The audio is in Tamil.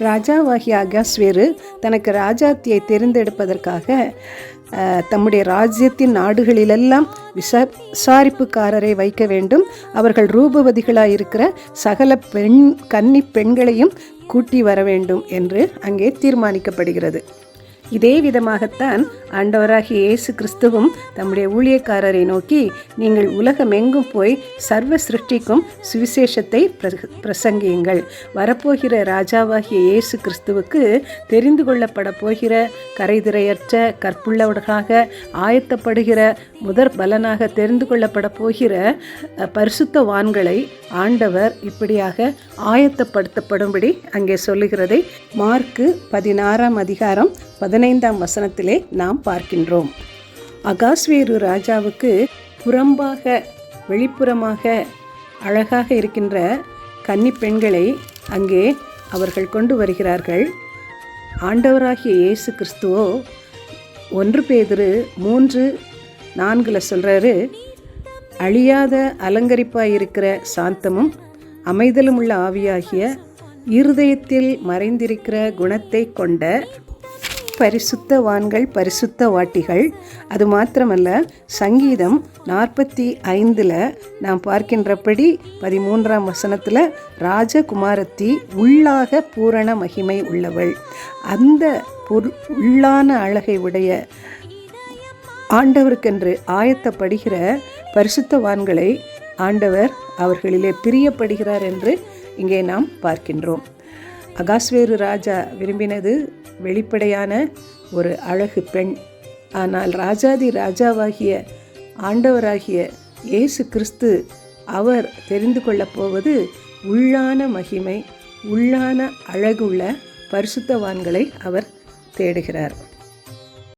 ராஜாவாகிய அகாஸ்வேரு தனக்கு ராஜாத்தியை தேர்ந்தெடுப்பதற்காக தம்முடைய ராஜ்யத்தின் நாடுகளிலெல்லாம் விசாரிப்புக்காரரை வைக்க வேண்டும். அவர்கள் ரூபவதிகளாயிருக்கிற சகல கன்னி பெண்களையும் கூட்டி வர வேண்டும் என்று அங்கே தீர்மானிக்கப்படுகிறது. இதே விதமாகத்தான் ஆண்டவராகிய இயேசு கிறிஸ்துவும் தம்முடைய ஊழியக்காரரை நோக்கி, நீங்கள் உலகமெங்கும் போய் சர்வ சிருஷ்டிக்கும் சுவிசேஷத்தை பிரசங்கியுங்கள். வரப்போகிற ராஜாவாகிய இயேசு கிறிஸ்துவுக்கு தெரிந்து கொள்ளப்பட போகிற கரைதிரையற்ற கற்புள்ளவர்களாக ஆயத்தப்படுகிற முதற் பலனாக தெரிந்து கொள்ளப்பட போகிற பரிசுத்தவான்களை ஆண்டவர் இப்படியாக ஆயத்தப்படுத்தப்படும்படி அங்கே சொல்லுகிறதை மார்க்கு 16ஆம் அதிகாரம் 15ஆம் வசனத்திலே நாம் பார்க்கின்றோம். அகாஸ்வேரு ராஜாவுக்கு புறம்பாக வெளிப்புறமாக அழகாக இருக்கின்ற கன்னி பெண்களை அங்கே அவர்கள் கொண்டு வருகிறார்கள். ஆண்டவராகிய இயேசு கிறிஸ்துவோ 1 பேதுரு 3:4 சொல்கிறாரு, அழியாத அலங்கரிப்பாய் இருக்கிற சாந்தமும் அமைதலும் உள்ள ஆவியாகிய இருதயத்தில் மறைந்திருக்கிற குணத்தை கொண்ட பரிசுத்தவான்கள் பரிசுத்தவாட்டிகள். அது மாத்திரமல்ல, சங்கீதம் 45 நாம் பார்க்கின்றபடி 13ஆம் வசனத்தில் ராஜகுமாரத்தி உள்ளாக பூரண மகிமை உள்ளவள். அந்த உள்ளான அழகை உடைய ஆண்டவருக்கென்று ஆயத்தப்படுகிற பரிசுத்தவான்களை ஆண்டவர் அவர்களிலே பிரியப்படுகிறார் என்று இங்கே நாம் பார்க்கின்றோம். அகாஸ்வேரு ராஜா விரும்பினது வெளிப்படையான ஒரு அழகு பெண். ஆனால் ராஜாதி ராஜாவாகிய ஆண்டவராகிய இயேசு கிறிஸ்து அவர் தெரிந்து கொள்ளப் போவது உள்ளான மகிமை, உள்ளான அழகுள்ள பரிசுத்தவான்களை அவர் தேடுகிறார்.